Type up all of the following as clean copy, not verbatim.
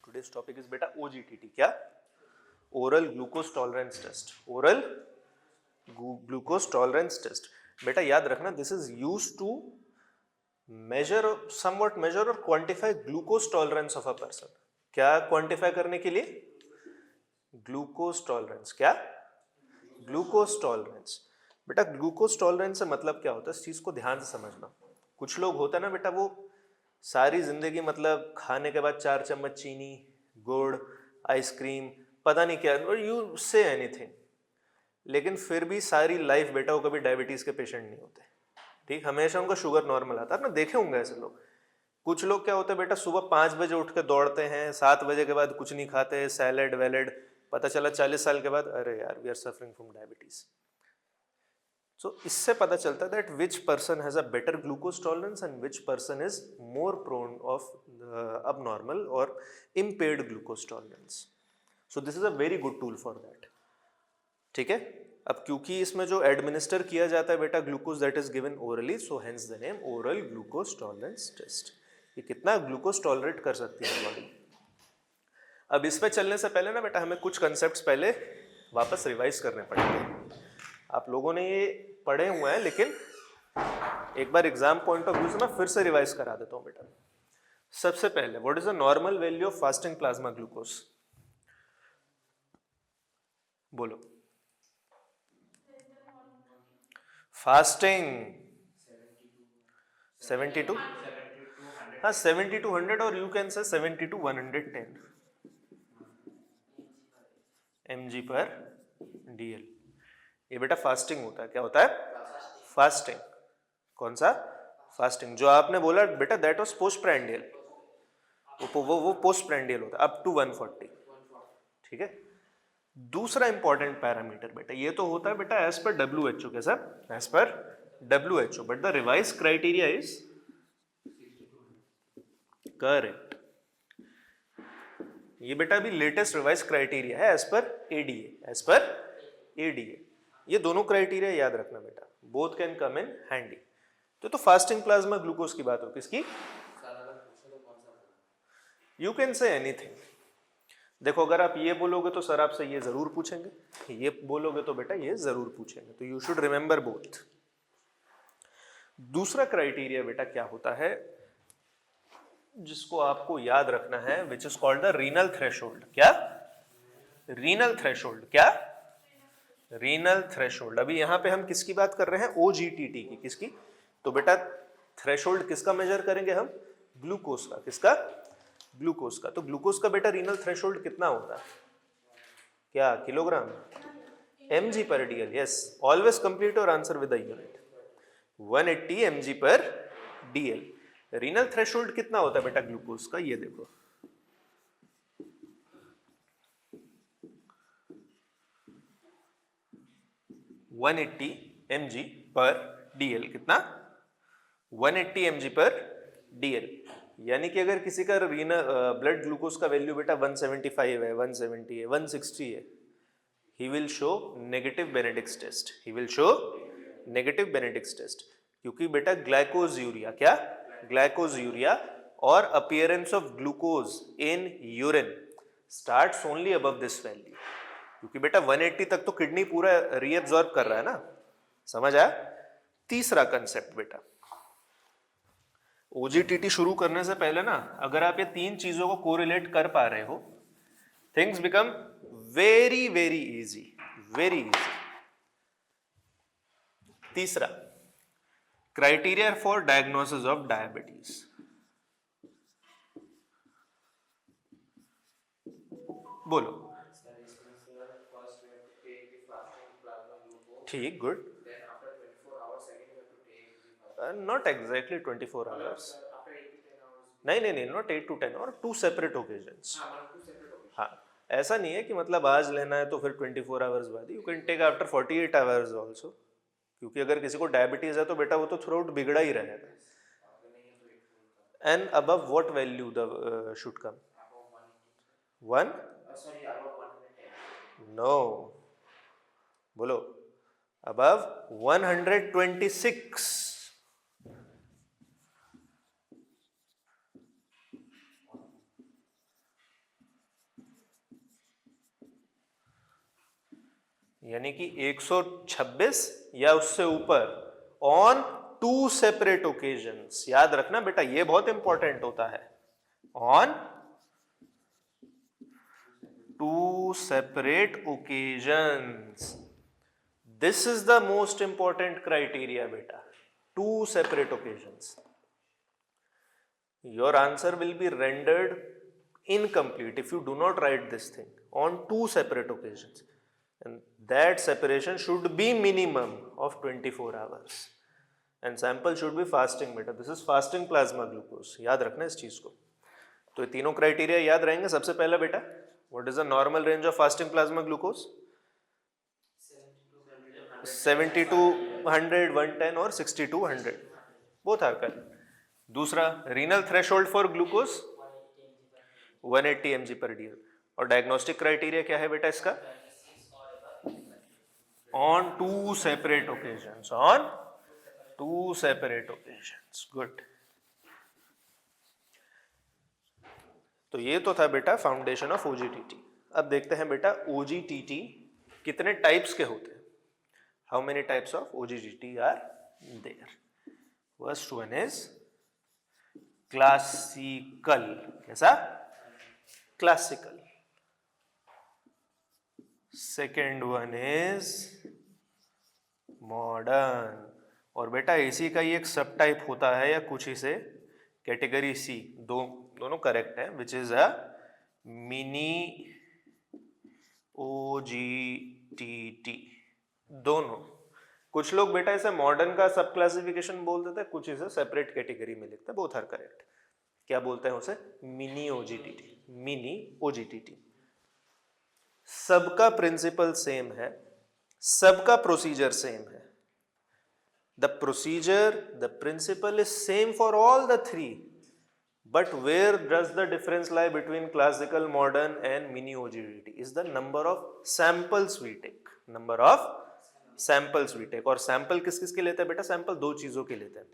Today's topic is beta OGTT. क्या? Oral glucose tolerance test. Oral glucose tolerance test. बेटा याद रखना, this is used to somewhat measure or quantify glucose tolerance of a person. क्या quantify करने के लिए? Glucose tolerance. क्या? Glucose tolerance. बेटा ग्लूकोज टॉलरेंस से मतलब क्या होता है, इस चीज को ध्यान से समझना. कुछ लोग होता है ना बेटा, वो सारी जिंदगी मतलब खाने के बाद 4 चम्मच चीनी, गुड़, आइसक्रीम, पता नहीं क्या, और यू से एनीथिंग, लेकिन फिर भी सारी लाइफ बेटा वो कभी डायबिटीज के पेशेंट नहीं होते. ठीक, हमेशा उनका शुगर नॉर्मल आता है. आपने देखे होंगे ऐसे लोग. कुछ लोग क्या होते हैं बेटा, सुबह 5 बजे उठ के दौड़ते हैं, 7 बजे के बाद कुछ नहीं खाते, सैलेड वैलेड, पता चला 40 साल के बाद अरे यार we are suffering from diabetes. So इससे पता चलता है that which person has a better glucose tolerance and which person is more prone of abnormal or impaired glucose tolerance. So this is a very good tool for that. ठीक है. अब क्योंकि इसमें जो एडमिनिस्टर किया जाता है बेटा glucose that is given orally, so hence the name oral glucose tolerance test. ये कितना ग्लूकोज टॉलरेट कर सकती है बॉडी. अब इस पे चलने से पहले ना बेटा हमें कुछ कंसेप्ट पहले वापस रिवाइज करने पड़ेंगे. आप लोगों ने ये पढ़े हुए हैं, लेकिन एक बार एग्जाम पॉइंट ऑफ व्यू से मैं फिर से रिवाइज करा देता हूं बेटा. सबसे पहले what is the normal value of fasting plasma glucose? बोलो. फास्टिंग 72, हाँ 70 to 100, और यू कैन से 70 to 110 mg पर dl. ये बेटा फास्टिंग होता है. क्या होता है? फास्टिंग. कौन सा? फास्टिंग. जो आपने बोला बेटा दैट वाज पोस्ट प्रैंडियल, वो पोस्ट प्रैंडियल होता है अप टू 140. ठीक है. दूसरा इंपॉर्टेंट पैरामीटर बेटा, ये तो होता है बेटा एज पर WHO. कैसा? As per WHO, but the revise criteria is correct. ये बेटा अभी लेटेस्ट रिवाइज क्राइटेरिया है as per ADA. As per ADA. ये दोनों क्राइटेरिया याद रखना बेटा, both can come in handy. तो फास्टिंग प्लाज्मा ग्लूकोज की बात हो, किसकी? You can say anything. देखो अगर आप ये बोलोगे तो सर आपसे ये जरूर पूछेंगे, ये बोलोगे तो बेटा ये जरूर पूछेंगे, तो यू शुड रिमेंबर बोथ. दूसरा क्राइटेरिया बेटा क्या होता है जिसको आपको याद रखना है, which is called the renal threshold. क्या? Renal threshold. क्या? Renal threshold. अभी यहां पे हम किसकी बात कर रहे हैं? OGTT की. किसकी? तो बेटा थ्रेशोल्ड किसका मेजर करेंगे हम? ग्लूकोज का. किसका? ग्लूकोज का. तो ग्लूकोज का बेटा रीनल थ्रेशोल्ड कितना होता है? क्या? Kilogram? mg per dl. Yes, always complete your answer with the unit. 180 mg per dl. Renal threshold कितना होता है बेटा ग्लूकोज का? ये देखो 180 mg पर dl. कितना? 180 mg पर dl. यानी कि अगर किसी का ब्लड ग्लूकोज का वैल्यू बेटा 175 है, 170 है, 160 है, he will show negative Benedict's test. he will show negative Benedict's test. क्योंकि बेटा ग्लाइकोज यूरिया. क्या? ग्लाइकोज यूरिया और appearance of glucose in urine starts only above this value. क्योंकि बेटा 180 तक तो किडनी पूरा रीअब्सॉर्ब कर रहा है ना. समझ आया? तीसरा कंसेप्ट बेटा, OGTT शुरू करने से पहले ना अगर आप ये तीन चीजों को कोरिलेट कर पा रहे हो, things become very very easy. Very easy. तीसरा criteria for diagnosis of diabetes. बोलो. ठीक, गुड. Not exactly 24 hours. नहीं, not 8 to 10 और 2 separate occasions. हाँ, ऐसा नहीं है कि मतलब आज लेना है तो फिर 24 hours बाद. You can take after 48 hours also. क्योंकि अगर किसी को डायबिटीज है तो बेटा वो तो थ्रू आउट बिगड़ा ही रहेगा. And above what value the should come? 1? No. बोलो. Above 126. यानी कि 126 या उससे ऊपर ऑन 2 सेपरेट ओकेजन्स। याद रखना बेटा, ये बहुत इंपॉर्टेंट होता है, on 2 separate occasions. This is the most important criteria beta, 2 separate occasions. Your answer will be rendered incomplete if you do not write this thing on 2 separate occasions, and that separation should be minimum of 24 hours and sample should be fasting beta. This is fasting plasma glucose. याद रखना इस चीज को। तो ये तीनों criteria याद रहेंगे। सबसे पहला बेटा, what is the normal range of fasting plasma glucose? 70 to 100, 110 और 60 to 100, both are correct. दूसरा, renal threshold for glucose 180 mg per dl. और डायग्नोस्टिक क्राइटेरिया क्या है बेटा इसका? On 2 separate occasions, on 2 separate occasions. Good. तो ये तो था बेटा फाउंडेशन ऑफ OGTT। अब देखते हैं बेटा OGTT कितने टाइप्स के होते हैं। How many types of OGTT are there? First one is classical. कैसा? Classical. Second one is modern. और बेटा इसी का ही एक सब टाइप होता है या कुछ इसे कैटेगरी सी, दोनों करेक्ट है, which is a mini OGTT। दोनों, कुछ लोग बेटा इसे मॉडर्न का सब क्लासिफिकेशन बोल देते हैं, कुछ इसे सेपरेट कैटेगरी में लिखते हैं, बोथ आर करेक्ट। क्या बोलते हैं उसे? Mini OGTT। Mini OGTT। सबका प्रिंसिपल सेम है, सबका प्रोसीजर सेम है। The procedure, the principle is same for all the three, but where does the difference lie between classical, modern and mini OGTT is the number of samples we take, number of samples we take। और sample किस किस के लेते हैं बेटा? Sample दो चीजों के लेते हैं।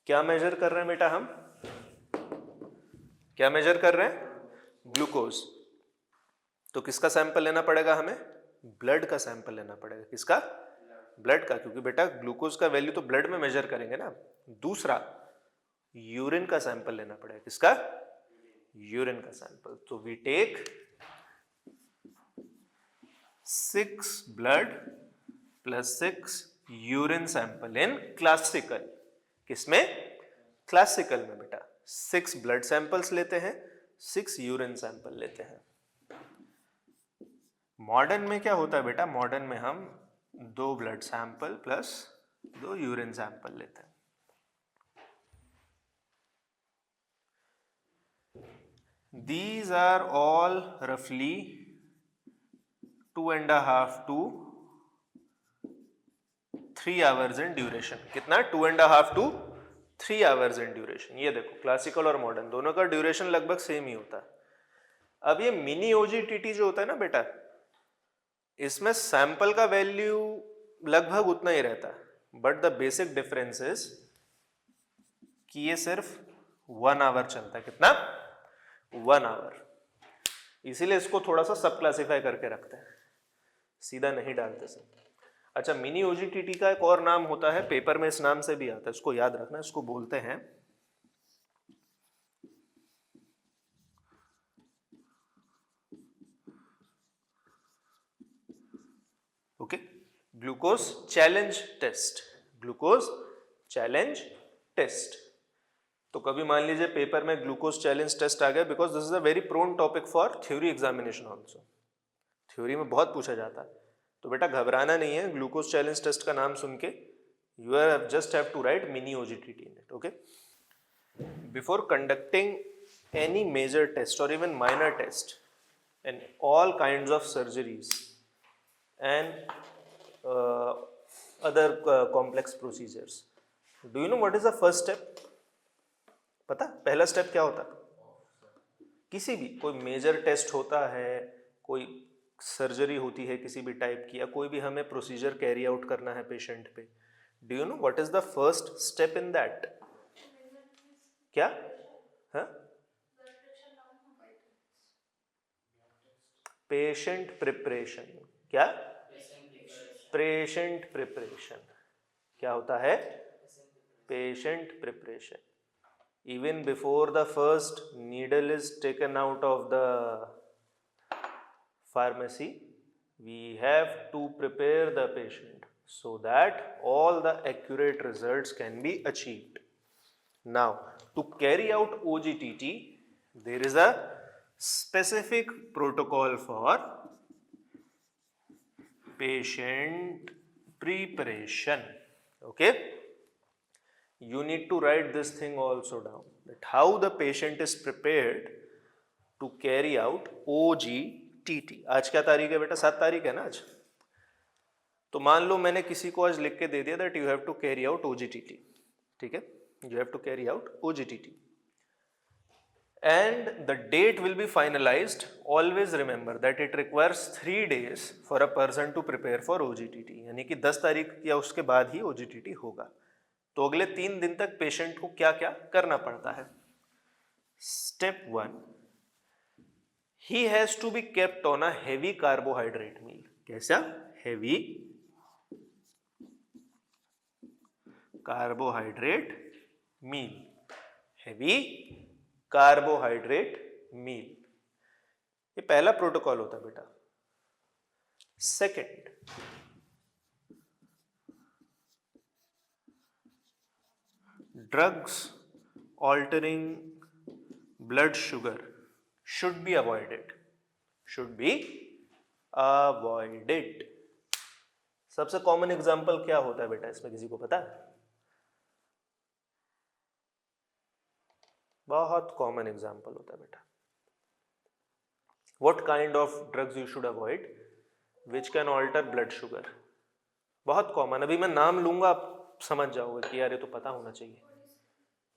क्या मेजर कर रहे हैं बेटा हम? क्या मेजर कर रहे हैं? ग्लूकोज। तो किसका सैंपल लेना पड़ेगा हमें? ब्लड का सैंपल लेना पड़ेगा। किसका? ब्लड का, क्योंकि बेटा ग्लूकोज का वैल्यू तो ब्लड में मेजर करेंगे ना। दूसरा, यूरिन का सैंपल लेना पड़ेगा। किसका? यूरिन का सैंपल। तो we take 6 blood plus 6 urine sample in classical. किसमें? क्लासिकल में बेटा 6 ब्लड सैंपल्स लेते हैं, 6 यूरिन सैंपल लेते हैं। मॉडर्न में क्या होता है बेटा? मॉडर्न में हम 2 blood sample plus 2 urine sample लेते हैं। These are all roughly 2.5 to 3 hours in duration। कितना? 2.5 to 3 hours in duration। ये देखो क्लासिकल और मॉडर्न दोनों का ड्यूरेशन लगभग सेम ही होता है। अब ये मिनी OGTT जो होता है ना बेटा, इसमें सैंपल का वैल्यू लगभग उतना ही रहता है, but the basic difference is कि ये सिर्फ 1 आवर चलता है। कितना? 1 आवर। इसीलिए इसको थोड़ा सा सब क्लासिफाई करके रखते हैं, सीधा नहीं डालते सब। अच्छा, मिनी OGTT का एक और नाम होता है, पेपर में इस नाम से भी आता है, इसको याद रखना। इसको बोलते हैं glucose challenge test. Glucose challenge test. तो कभी मान लीजिए पेपर में ग्लूकोज चैलेंज टेस्ट आ गया, because this is a very prone topic for theory examination also. Theory में बहुत पूछा जाता है, तो बेटा घबराना नहीं है। ग्लूकोज चैलेंज टेस्ट का नाम सुन के you are just have to write mini OGTT in it. Okay, before conducting any major test or even minor test and all kinds of surgeries and other complex procedures, do you know what is the first step? पता? पहला step क्या होता है? किसी भी कोई major test होता है, कोई सर्जरी होती है किसी भी टाइप की, या कोई भी हमें प्रोसीजर कैरी आउट करना है पेशेंट पे, do you know what is the first step in that? क्या? हाँ, पेशेंट प्रिपरेशन। क्या? पेशेंट प्रिपरेशन, क्या होता है? Patient preparation. Even before the first needle is taken out of the pharmacy, we have to prepare the patient so that all the accurate results can be achieved. Now, to carry out OGTT, there is a specific protocol for patient preparation. Okay? You need to write this thing also down, that how the patient is prepared to carry out OGTT. आज क्या तारीख है बेटा? 7 तारीख है ना आज. तो मान लो मैंने किसी को आज लिख के दे दिया that you have to carry out OGTT. ठीक है, you have to carry out OGTT and the date will be finalized. Always remember that it requires 3 days for a person to prepare for OGTT. यानी कि 10 तारीख या उसके बाद ही OGTT होगा. तो अगले 3 दिन तक पेशेंट को क्या क्या करना पड़ता है? Step 1, he has to be kept on a heavy carbohydrate meal. कैसा? Heavy carbohydrate meal. Heavy carbohydrate meal, ये पहला प्रोटोकॉल होता है बेटा. Second, drugs altering blood sugar should be avoided. Should be avoided. सबसे कॉमन एग्जांपल क्या होता है बेटा इसमें, किसी को पता है? बहुत कॉमन एग्जांपल होता है बेटा. What kind of drugs you should avoid which can alter blood sugar? बहुत कॉमन. अभी मैं नाम लूंगा, आप समझ जाओगे कि यार ये तो पता होना चाहिए.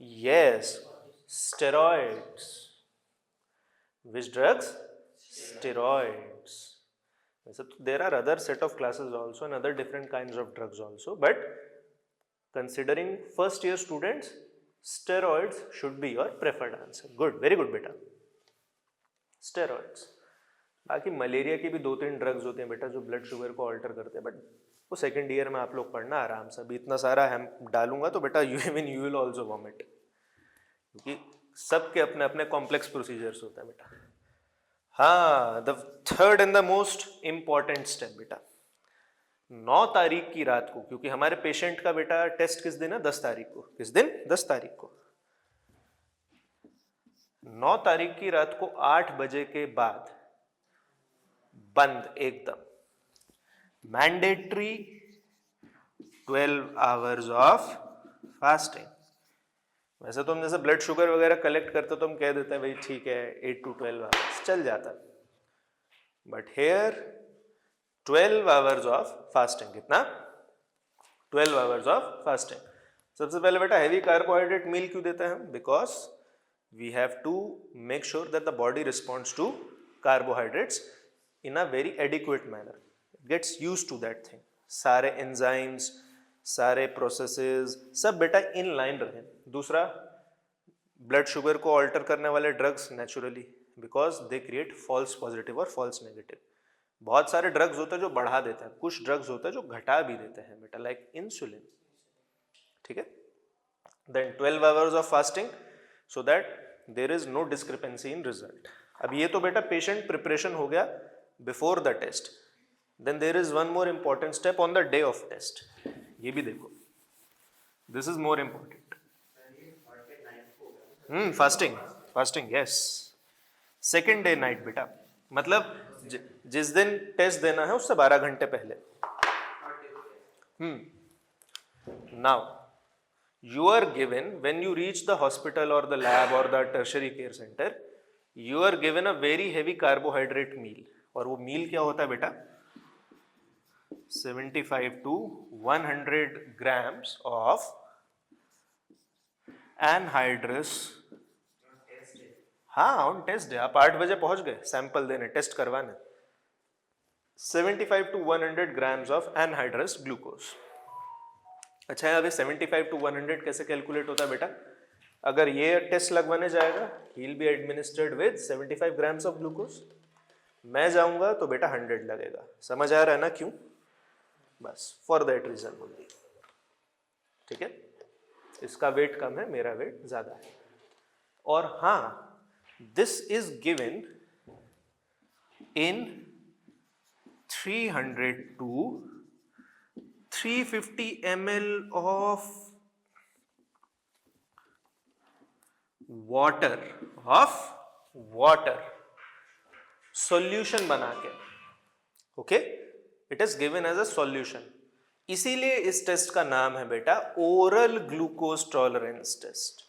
Yes, steroids. Which drugs? Steroids. There are other set of classes also and other different kinds of drugs also, but considering first year students, steroids should be your preferred answer. Good, very good beta. Steroids. बाकी malaria की भी 2-3 drugs होते हैं बेटा जो blood sugar को alter करते हैं, बट वो सेकेंड ईयर में आप लोग पढ़ना आराम से. अभी इतना सारा हम डालूंगा तो बेटा यू विल ऑल्सो वॉमिट, क्योंकि सबके अपने अपने कॉम्प्लेक्स प्रोसीजर्स होता है बेटा. हाँ, the third and the most important step बेटा, 9 तारीख की रात को, क्योंकि हमारे पेशेंट का बेटा टेस्ट किस दिन है? 10 तारीख को. किस दिन? 10 तारीख को. 9 तारीख की रात को 8 बजे के बाद बंद एकदम. Mandatory 12 hours of fasting. वैसे तो हम जैसे ब्लड शुगर वगैरह कलेक्ट करते तो हम कह देते हैं भाई ठीक है 8 to 12 आवर्स चल जाता, but here 12 hours of fasting. कितना? 12 आवर्स ऑफ फास्टिंग. सबसे पहले बेटा हैवी कार्बोहाइड्रेट मील क्यों देते हैं हम? Because we have to make sure that the body responds to carbohydrates in a very adequate manner, gets used to that thing. सारे enzymes, सारे processes सब बेटा in line रहे. दूसरा, blood sugar को alter करने वाले drugs naturally because they create false positive और false negative. बहुत सारे drugs होते हैं जो बढ़ा देते हैं, कुछ drugs होते हैं जो घटा भी देते हैं बेटा, like insulin. ठीक है? Then 12 hours of fasting so that there is no discrepancy in result. अब ये तो बेटा patient preparation हो गया before the test. Then there is one more important step on the day of test. ये भी देखो, this is more important. Fasting yes. Second day night बेटा, मतलब जिस दिन टेस्ट देना है उससे 12 घंटे पहले. Now you are given, when you reach the hospital or the lab or the tertiary care center, you are given a very heavy carbohydrate meal. और वो मील क्या होता है बेटा? 75 to 100 grams of anhydrous. हाँ, ऑन टेस्ट डे आप 8 बजे पहुंच गए सैंपल देने, टेस्ट करवाने. 75 to 100 grams of anhydrous glucose. अच्छा है, अभी 75 to 100 कैसे कैलकुलेट होता है बेटा? अगर ये टेस्ट लगवाने जाएगा, he will be administered with 75 grams of glucose. मैं जाऊंगा तो बेटा 100 लगेगा. समझ आ रहा है ना क्यों? बस फॉर दैट रीजन ओनली, ठीक है। इसका वेट कम है, मेरा वेट ज्यादा है। और हाँ, this is given in 300 to 350 ml of water solution बना के, okay, it is given as a solution. इसीलिए इस टेस्ट का नाम है बेटा ओरल ग्लूकोज टॉलरेंस टेस्ट,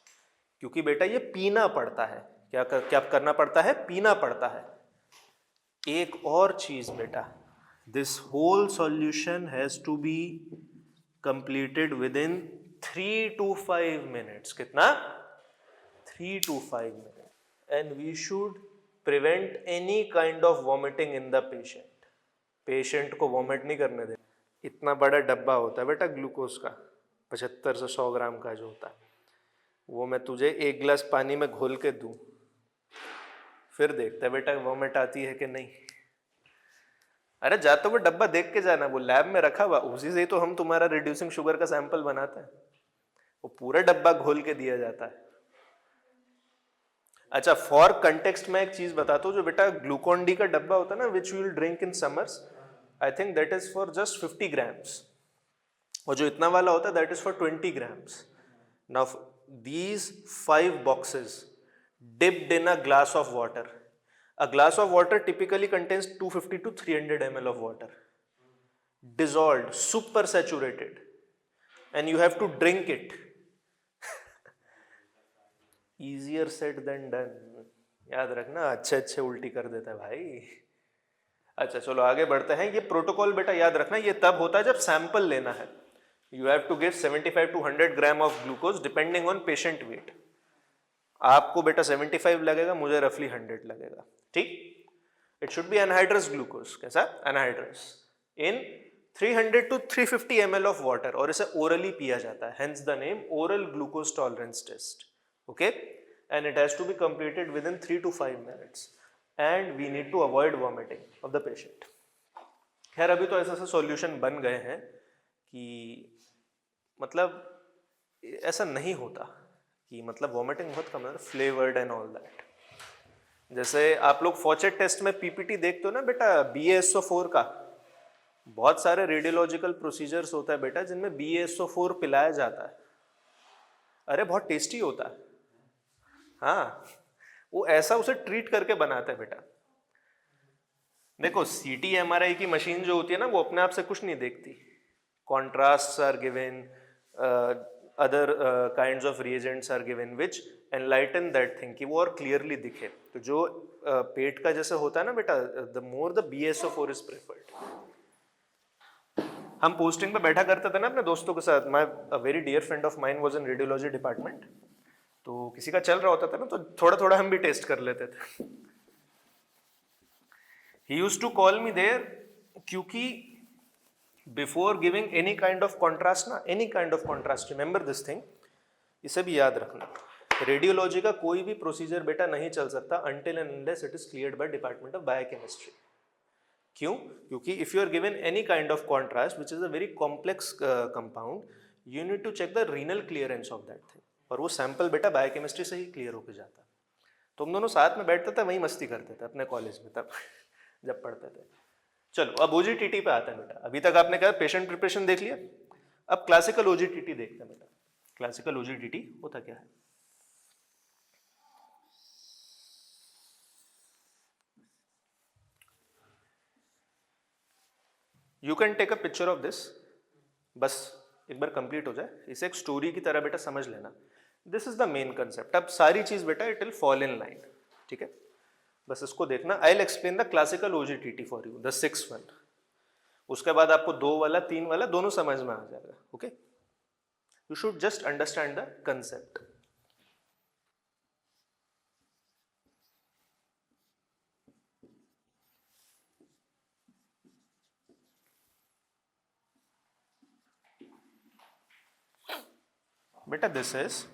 क्योंकि बेटा ये पीना पड़ता है। क्या करना पड़ता है? पीना पड़ता है। एक और चीज बेटा, this whole solution has to be completed within 3 to 5 minutes। कितना? 3 to 5 minutes, and we should prevent any kind of vomiting in the patient। Patient को वॉमिट नहीं करने देना। इतना बड़ा डब्बा होता है बेटा ग्लूकोज का, 75 से 100 ग्राम का जो होता है, वो मैं तुझे 1 गिलास पानी में घोल के दूं, फिर देखता है बेटा वॉमिट आती है कि नहीं। अरे जा तो वो डब्बा देख के जाना, वो लैब में रखा हुआ, उसी से ही तो हम तुम्हारा रिड्यूसिंग शुगर का सैंपल बनाते हैं। वो पूरा डब्बा घोल के दिया जाता है। अच्छा, फॉर कंटेक्स्ट में एक चीज बताता हूँ, जो बेटा ग्लूकॉन डी का डब्बा होता है ना, which you will drink in summers, I think that is for just 50 grams, और जो इतना वाला होता है that is for 20 grams। Now these 5 boxes dipped in a glass of water, a glass of water typically contains 250 to 300 ml of water, dissolved, super saturated, and you have to drink it। easier said than done, याद रखना, अच्छे अच्छे उल्टी कर देता है भाई। अच्छा चलो आगे बढ़ते हैं। ये प्रोटोकॉल बेटा याद रखना, ये तब होता है जब सैंपल लेना है। You have to give 75 to 100 gram of glucose depending on patient weight. आपको बेटा 75 लगेगा, मुझे रफली 100 लगेगा, ठीक। It should be anhydrous glucose. कैसा? Anhydrous in 300 to 350 ml of water, और इसे ओरली पिया जाता है, hence the name oral glucose tolerance test, okay. And it has to be completed within 3 to 5 minutes, and we need to avoid vomiting of the patient। खैर अभी तो ऐसा solution बन गए हैं कि मतलब ऐसा नहीं होता, कि मतलब वॉमिटिंग बहुत कम है, फ्लेवर्ड एंड ऑल दैट। जैसे आप लोग फॉचेट टेस्ट में पीपीटी देखते हो ना बेटा, BaSO4 का, बहुत सारे रेडियोलॉजिकल प्रोसीजर्स होता है बेटा जिनमें BaSO4 पिलाया जाता है। अरे बहुत टेस्टी होता है, हाँ, वो ऐसा उसे ट्रीट करके बनाता है बेटा। देखो CT MRI की मशीन जो होती है ना, वो अपने आप से कुछ नहीं देखती। Contrasts are given, other kinds of reagents are given which enlighten that thing, कि वो और क्लियरली दिखे। तो जो पेट का जैसे होता है ना बेटा, the more the BaSO4 is preferred. हम पोस्टिंग पे बैठा करते थे ना अपने दोस्तों के साथ। My a very dear friend of mine was in radiology department, तो किसी का चल रहा होता था ना, तो थोड़ा थोड़ा हम भी टेस्ट कर लेते थे। He used to call me there, क्योंकि before giving any kind of contrast ना, any kind of contrast, remember this thing, इसे भी याद रखना। रेडियोलॉजी का कोई भी प्रोसीजर बेटा नहीं चल सकता until and unless it is cleared by department of biochemistry. क्यों? क्योंकि if you are given any kind of contrast which is a very complex compound, you need to check the renal clearance of that thing, और वो sample बेटा biochemistry से ही clear होकर जाता। तो हम दोनों साथ में बैठते थे, वही मस्ती करते थे अपने कॉलेज में तब जब पढ़ते थे। चलो अब OGTT पे आता है बेटा। अभी तक आपने कहा पेशेंट प्रिपरेशन देख लिया, अब क्लासिकल OGTT देखते हैं बेटा। क्लासिकल OGTT होता क्या है? You can take a picture of this, बस एक बार कंप्लीट हो जाए, इसे एक स्टोरी की तरह बेटा समझ लेना। This is the main concept. अब सारी चीज बेटा it will fall in line, ठीक है, बस इसको देखना। आई will explain the classical OGTT for you, the 6th one। उसके बाद आपको 2 वाला 3 वाला दोनों समझ में आ जाएगा, okay. You should just understand the concept. बेटा this is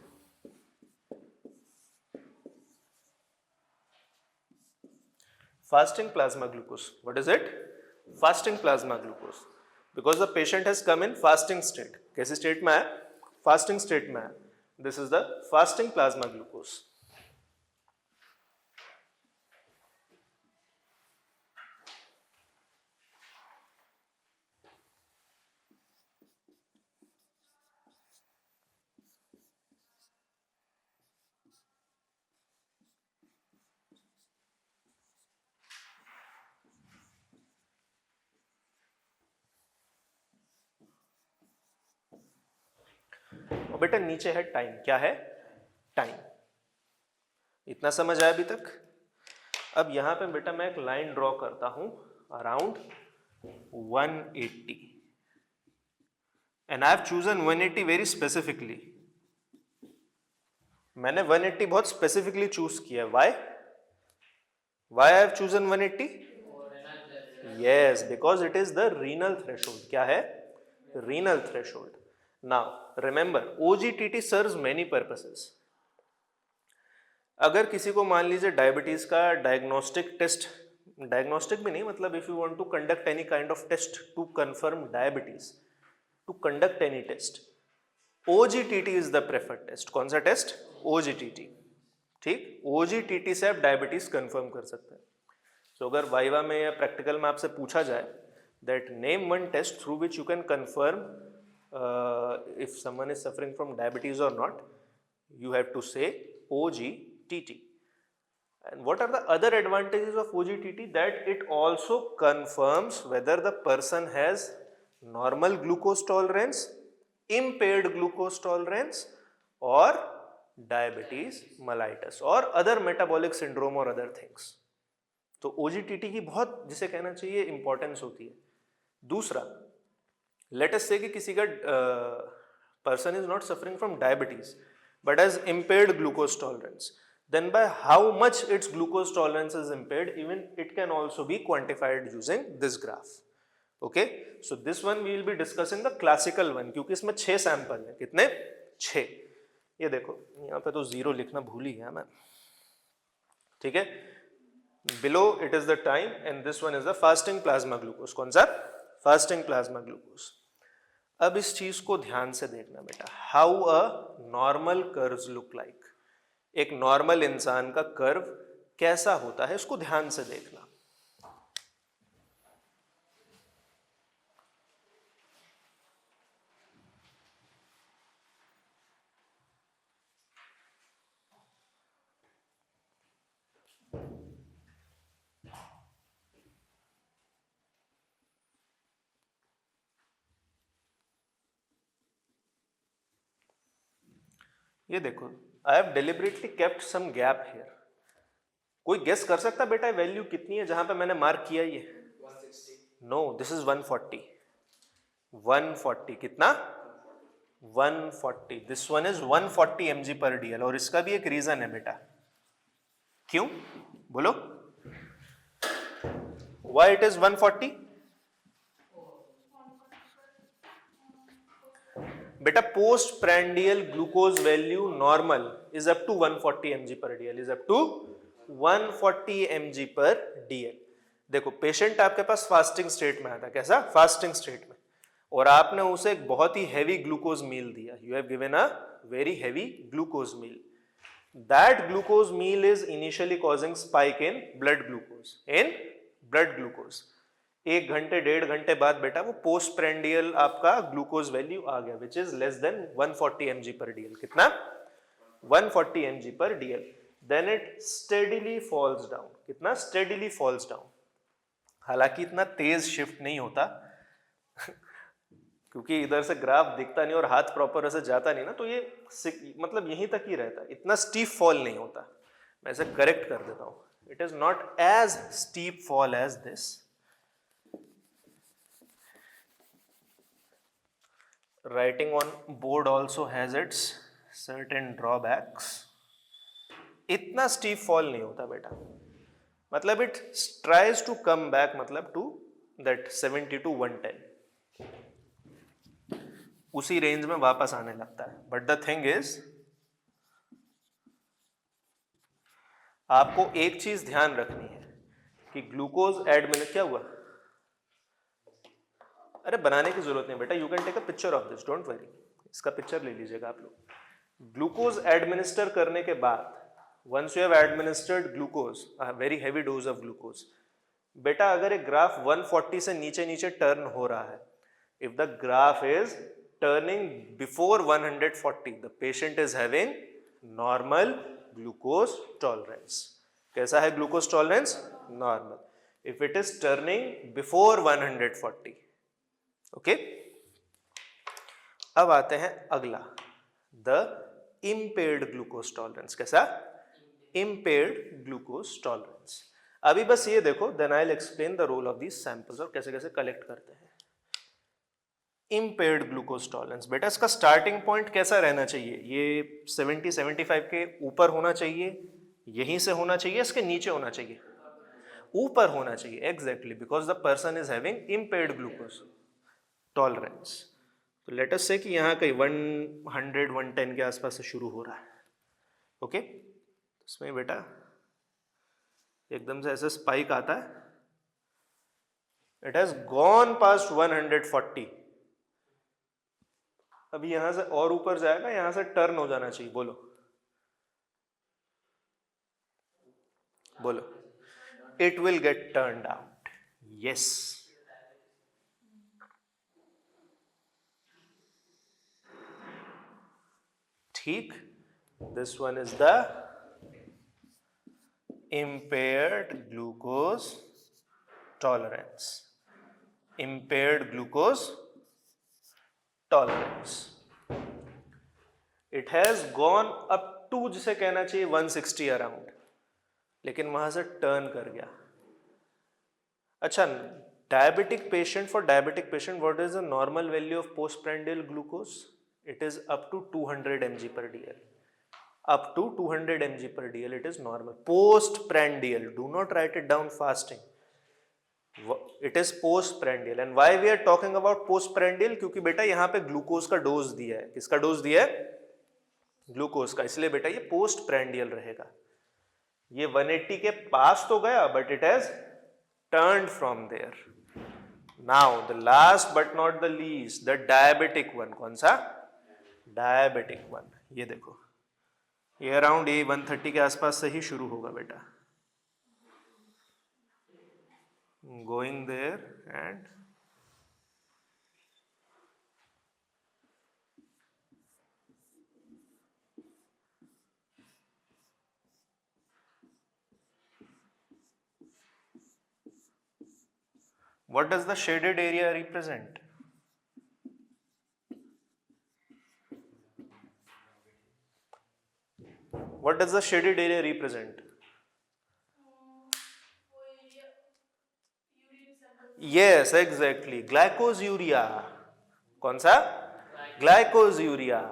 fasting plasma glucose. What is it? Fasting plasma glucose. Because the patient has come in fasting state. कैसी स्टेट में है? फास्टिंग स्टेट में है. This is the fasting plasma glucose. बेटा नीचे है time. क्या है? टाइम. इतना समझ आया अभी तक? अब यहां पे बेटा मैं एक लाइन ड्रॉ करता हूं around 180 and I have chosen 180 very specifically. मैंने 180 बहुत स्पेसिफिकली चूज किया. Why? Why I have chosen 180? Yes, because it is the renal threshold. क्या है? Renal threshold. Now remember OGTT serves many purposes. अगर किसी को मान लीजिए डायबिटीज का डायग्नोस्टिक टेस्ट, डायग्नोस्टिक भी नहीं मतलब if you want to conduct any kind of test to confirm diabetes, to conduct any test, OGTT is the preferred test. कौन सा टेस्ट? OGTT. ठीक, OGTT से आप डायबिटीज कंफर्म कर सकते हैं. सो अगर वाइवा में या प्रैक्टिकल में आपसे पूछा जाए that name one test through which you can confirm if someone is suffering from diabetes or not, you have to say OGTT. And what are the other advantages of OGTT? That it also confirms whether the person has normal glucose tolerance, impaired glucose tolerance, or diabetes mellitus or other metabolic syndrome or other things. तो OGTT की बहुत जिसे कहना चाहिए importance होती है. दूसरा, let us say कि किसी का person is not suffering from diabetes but has impaired glucose tolerance, then by how much its glucose tolerance is impaired, even it can also be quantified using this graph. Okay, so this one we will be discussing the classical one क्योंकि इसमें 6 sample है. कितने? 6. ये देखो यहाँ पे तो 0 लिखना भूल ही गया मैं. ठीक है, below it is the time and this one is the fasting plasma glucose. कौन सा? fasting plasma glucose. अब इस चीज को ध्यान से देखना बेटा. How a normal curves look like. एक नॉर्मल इंसान का कर्व कैसा होता है इसको ध्यान से देखना. ये देखो, I have deliberately kept some gap here. कोई गेस कर सकता बेटा वैल्यू कितनी है जहां पे मैंने मार्क किया? ये 160. No, this is 140. 140 कितना? 140. This one is 140 mg per DL. और इसका भी एक रीजन है बेटा. क्यों बोलो? Why it is 140? बेटा post prandial glucose value normal is up to 140 mg per DL. Is up to 140 mg per DL. देखो पेशेंट आपके पास फास्टिंग स्टेट में आता है. कैसा? फास्टिंग स्टेट में. और आपने उसे एक बहुत ही हैवी ग्लूकोज मील दिया. You have given a very heavy glucose meal. That glucose meal is initially causing spike in blood glucose. In blood glucose. 1 घंटे 1.5 घंटे बाद बेटा वो पोस्ट प्रेंडियल आपका ग्लूकोज वैल्यू आ गया which is less than 140 mg per DL. कितना? 140 mg per DL. Then it steadily falls down. कितना? Steadily falls down. हालांकि इतना तेज शिफ्ट नहीं होता क्योंकि इधर से ग्राफ दिखता नहीं और हाथ प्रॉपर ऐसे जाता नहीं ना, तो ये मतलब यहीं तक ही रहता है. इतना स्टीप फॉल नहीं होता. मैं इसे करेक्ट कर देता हूं. It is not as steep fall as this. Writing on board also has its certain drawbacks. इतना स्टीप फॉल नहीं होता बेटा. मतलब it tries to come back मतलब टू दैट 70 to 110. उसी रेंज में वापस आने लगता है. बट द थिंग इज आपको एक चीज ध्यान रखनी है कि ग्लूकोज एडमिनिस्ट्रेशन क्या हुआ? अरे बनाने की जरूरत नहीं बेटा, you can take a picture of this, don't worry, इसका पिक्चर ले लीजिएगा आप लोग। ग्लूकोज एडमिनिस्टर करने के बाद, once you have administered glucose, very heavy dose of glucose, बेटा अगर एक ग्राफ 140 से नीचे नीचे टर्न हो रहा है, if the graph is turning before 140, the patient is having normal glucose tolerance. कैसा है glucose tolerance? Normal. If it is turning before 140, okay. अब आते हैं अगला, द इम्पेयर्ड ग्लूकोज टॉलरेंस। कैसा? Impaired glucose tolerance. अभी बस ये देखो, then I will explain the role of these samples और कैसे कैसे कलेक्ट करते हैं। इम्पेयर्ड ग्लूकोज टॉलरेंस, बेटा इसका स्टार्टिंग पॉइंट कैसा रहना चाहिए? ये 70-75 के ऊपर होना चाहिए, यहीं से होना चाहिए, इसके नीचे होना चाहिए? ऊपर होना चाहिए, exactly, because the person is having impaired glucose tolerance. तो लेट अस से कि यहाँ कहीं 100-110 के आसपास से शुरू हो रहा है, ओके। इसमें बेटा एकदम से ऐसे स्पाइक आता है, इट हैज गॉन पास्ट 140, अभी यहां से और ऊपर जाएगा, यहां से टर्न हो जाना चाहिए। बोलो बोलो, it will get turned out, yes. ठीक, this one is the impaired glucose tolerance, impaired glucose tolerance, it has gone up to, जिसे कहना चाहिए 160 अराउंड, लेकिन वहां से टर्न कर गया। अच्छा, diabetic patient, for diabetic patient what is the normal value of postprandial glucose? It is up to 200 mg per dl. Up to 200 mg per dl it is normal. Postprandial, do not write it down fasting, it is postprandial. And why we are talking about postprandial? क्योंकि बेटा यहाँ पे glucose का dose दिया है। किसका dose दिया है? ग्लूकोज का, इसलिए बेटा ये postprandial रहेगा। ये 180 के पास तो गया, but it has turned from there. Now the last but not the least, the diabetic one. कौन सा? Diabetic one, ये देखो, ये अराउंड 130 के आसपास से ही शुरू होगा बेटा, going there and what does the shaded area represent? What does the shaded area represent? Yes, exactly. Glycosuria. कौन सा? Glycosuria.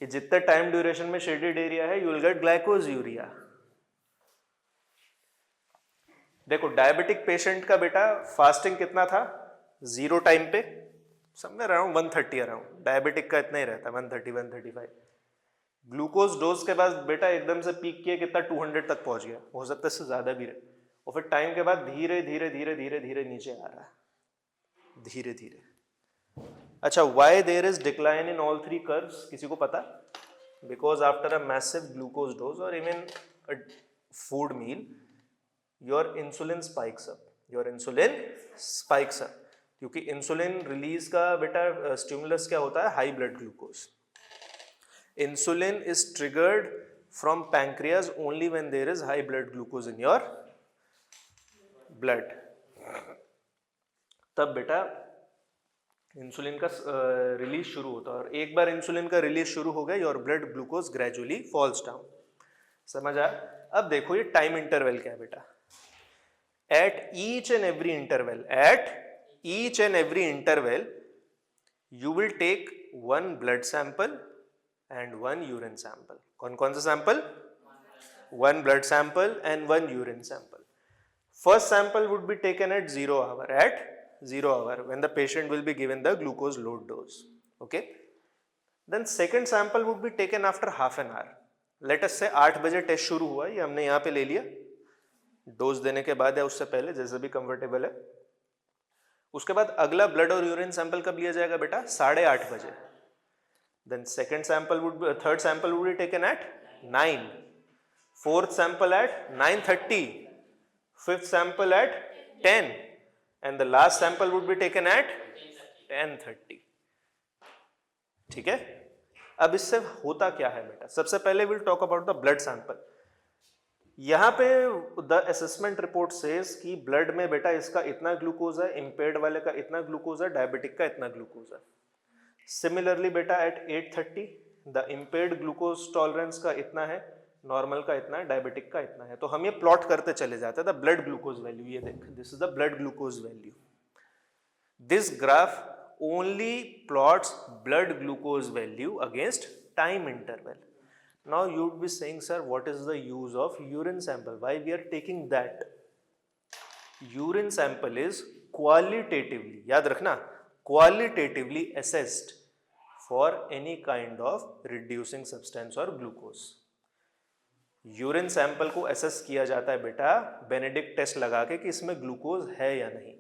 जितने टाइम ड्यूरेशन में शेडेड एरिया है, you will get glycosuria. देखो डायबिटिक पेशेंट का बेटा फास्टिंग कितना था? 0 टाइम पे, समवेयर अराउंड 130 अराउंड। डायबिटिक का इतना ही रहता है, 130-135। ग्लूकोज डोज के बाद बेटा एकदम से पीक किया कितना? 200 तक पहुंच गया, हो सकता है इससे ज्यादा भी रहे, और फिर टाइम के बाद धीरे धीरे धीरे धीरे धीरे नीचे आ रहा है, धीरे धीरे। अच्छा, why there is decline in all 3 curves? किसी को पता? Because after a massive glucose dose or even a food meal, your insulin spikes up, your insulin spikes up, क्योंकि इंसुलिन रिलीज का बेटा स्टिमुलस क्या होता है? High blood glucose. Insulin is triggered from pancreas only when there is high blood glucose in your blood. तब बेटा insulin का release शुरू होता है, और एक बार इंसुलिन का रिलीज शुरू हो गया, your blood glucose gradually falls down. समझ आया? अब देखो ये टाइम इंटरवल क्या है बेटा? At each and every interval you will take one blood sample and one urine sample. कौन सा sample? One blood sample and one urine sample. First sample would be taken at 0 hour, when the patient will be given the glucose load dose. Okay. Then second sample would be taken after half an hour. Let us say 8 बजे test शुरू हुआ, ये हमने यहाँ पे ले लिया, dose देने के बाद या उससे पहले जैसे भी कंफर्टेबल है। उसके बाद अगला ब्लड और यूरिन सैंपल कब लिया जाएगा बेटा? 8:30 बजे. Then third sample would be taken at 9, fourth sample at 9:30, fifth sample at 10, and the last sample would be taken at 10:30. ठीक है. अब इससे होता क्या है बेटा? सबसे पहले will talk about the blood sample. यहाँ पे द असेसमेंट रिपोर्ट सेज कि ब्लड में बेटा इसका इतना ग्लूकोज है, इम्पेयर्ड वाले का इतना ग्लूकोज है, डायबिटिक का इतना ग्लूकोज है. सिमिलरली बेटा at 8:30 the impaired glucose tolerance का इतना है, नॉर्मल का इतना है, डायबिटिक का इतना है. तो हम ये प्लॉट करते चले जाते हैं द ब्लड ग्लूकोज वैल्यू. ये देख, this is the blood glucose value. This graph only plots blood glucose value against time interval. Now you would be saying, sir, what is the use of urine sample? Why we are taking that? Urine sample is qualitatively, याद रखना, qualitatively assessed for any kind of reducing substance or glucose. Urine sample को assess किया जाता है बेटा Benedict test लगा के कि इसमें ग्लूकोज है या नहीं.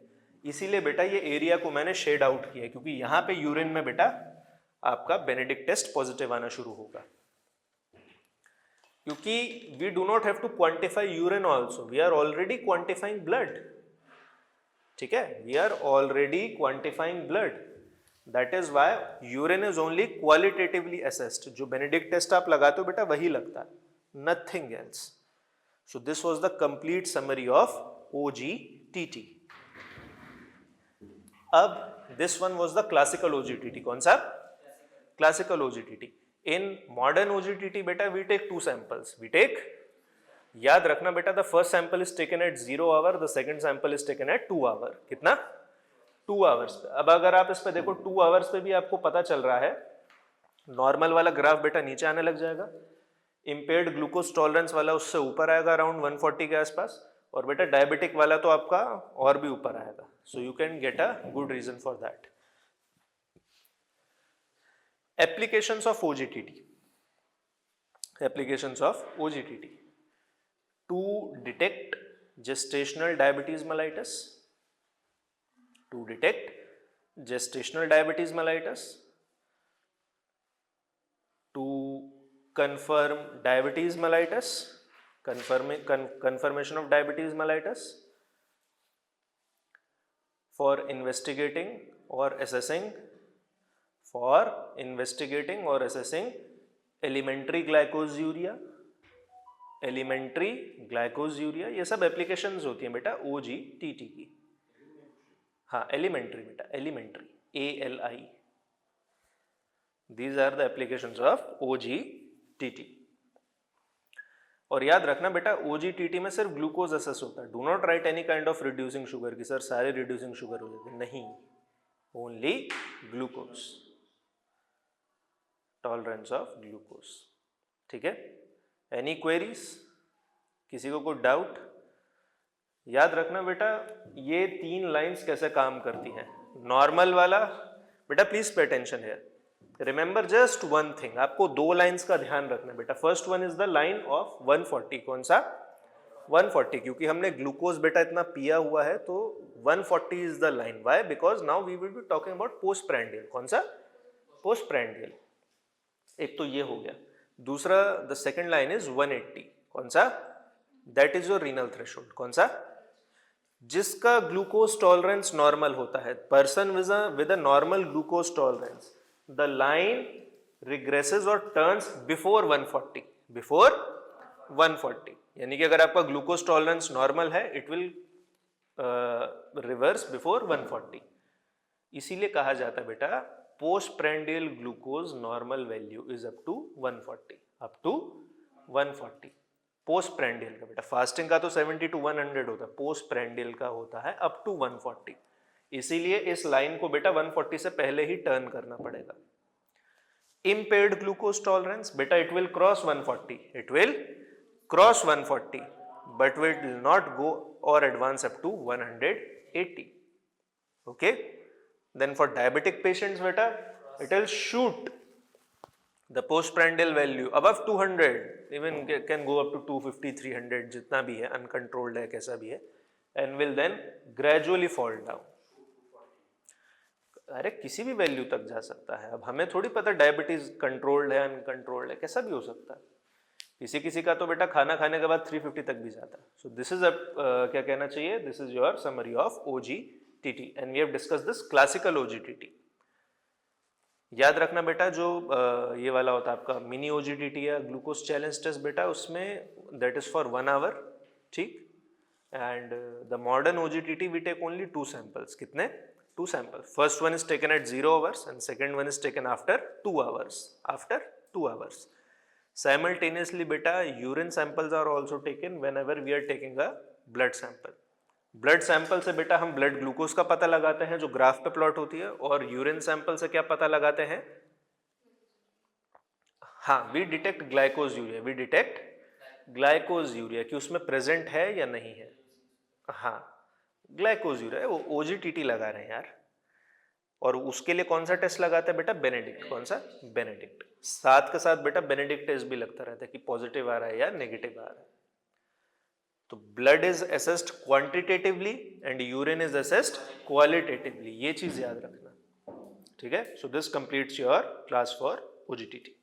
इसीलिए बेटा ये एरिया को मैंने शेड आउट किया क्योंकि यहाँ पे यूरिन में बेटा आपका बेनेडिक्ट टेस्ट पॉजिटिव आना शुरू होगा. क्योंकि we do not have to quantify urine also, we are already quantifying blood. ठीक है, we are already quantifying blood. That is why urine is only qualitatively assessed. जो बेनेडिक्ट टेस्ट आप लगाते हो बेटा वही लगता है, nothing else. So this was the complete summary of OGTT. अब this one was the classical OGTT. कौन सा? Classical OGTT. In modern OGTT बेटा we take 2 samples. We take, याद रखना बेटा, the first sample is taken at 0 hour, the second sample is taken at 2 hour. कितना? 2 hours पे. अब अगर आप इस पे देखो 2 hours पे भी आपको पता चल रहा है, नॉर्मल वाला ग्राफ बेटा नीचे आने लग जाएगा, इम्पेयर्ड ग्लूकोज टॉलरेंस वाला उससे ऊपर आएगा अराउंड 140 के आसपास, और बेटा डायबिटिक वाला तो आपका और भी ऊपर आएगा. So you can get a good reason for that. Applications of OGTT. Applications of OGTT to detect gestational diabetes mellitus, to detect gestational diabetes mellitus, to confirm diabetes mellitus, confirmation of diabetes mellitus, for investigating or assessing elementary glycosuria, ये सब applications होती हैं बेटा OGTT की. हाँ, elementary बेटा, elementary, ALI. These are the applications of OGTT. और याद रखना बेटा OGTT में सिर्फ ग्लूकोज असेस होता है. Do not right any kind of reducing sugar की सर सारे रिड्यूसिंग शुगर हो जाते, नहीं, only glucose, tolerance of glucose. ठीक है, एनी क्वेरीज, किसी को कोई डाउट? याद रखना बेटा ये 3 लाइंस कैसे काम करती हैं. नॉर्मल वाला बेटा, please pay attention here, remember just one thing, आपको 2 लाइंस का ध्यान रखना बेटा. First one is the line of 140. कौन सा? 140, क्योंकि हमने ग्लूकोज बेटा इतना पिया हुआ है तो 140 is the line. Why? Because now we will be talking about postprandial. कौन सा? पोस्टप्रैंडियल. एक तो ये हो गया. दूसरा द सेकेंड लाइन इज 180. कौन सा? That is your renal threshold. कौन सा? जिसका ग्लूकोज टॉलरेंस नॉर्मल होता है, person with a normal glucose tolerance, the line regresses or turns before 140. Before 140 यानी कि अगर आपका ग्लूकोज टॉलरेंस नॉर्मल है, इट विल रिवर्स बिफोर 140. इसीलिए कहा जाता है बेटा postprandial glucose normal value is up to 140, up to 140. Postprandial का बेटा, फास्टिंग का तो 70 to 100 होता है, पोस्टप्रैंडियल का होता है अप टू 140. इसीलिए इस लाइन को बेटा 140 से पहले ही टर्न करना पड़ेगा. इम्पेयर्ड ग्लूकोज टॉलरेंस बेटा, it will cross 140, it will cross 140, but will not go or advance up to 180. ओके, देन फॉर डायबिटिक पेशेंट्स बेटा, it will shoot the postprandial value above 200, even can go up to 250, 300, जितना भी है, uncontrolled है, कैसा भी है, and will then gradually fall down. अरे किसी भी वैल्यू तक जा सकता है। अब हमें थोड़ी पता डायबिटीज कंट्रोल्ड है अनकंट्रोल्ड है, कैसा भी हो सकता है। किसी किसी का तो बेटा खाना खाने के बाद 350 तक भी जाता है। सो दिस इज क्या कहना चाहिए, this is your summary of OGTT and we have discuss this classical OGTT। याद रखना बेटा जो ये वाला होता है आपका मिनी OGTT या ग्लूकोज चैलेंज टेस्ट बेटा, उसमें दैट इज फॉर 1 आवर, ठीक। And the modern OGTT we take only 2 samples. कितने? 2 sample. First one is taken at 0 hours and second one is taken after 2 hours, after 2 hours। Simultaneously beta urine samples are also taken whenever we are taking a blood sample। Blood sample से बेटा हम blood glucose का पता लगाते हैं जो graph पे plot होती है, और यूरिन सैंपल से क्या पता लगाते हैं? हाँ, we detect glycosuria, we detect glycosuria कि उसमें प्रेजेंट है या नहीं है। हाँ, ग्लाइकोज यूरिया, वो OGTT लगा रहे हैं यार। और उसके लिए कौन सा टेस्ट लगाते हैं बेटा? बेनेडिक्ट। कौन सा? बेनेडिक्ट। साथ के साथ बेटा बेनेडिक्ट टेस्ट भी लगता रहता है कि पॉजिटिव आ रहा है या नेगेटिव आ रहा है। तो blood is assessed quantitatively and urine is assessed qualitatively, ये चीज याद रखना, ठीक है। So this completes your class for OGTT।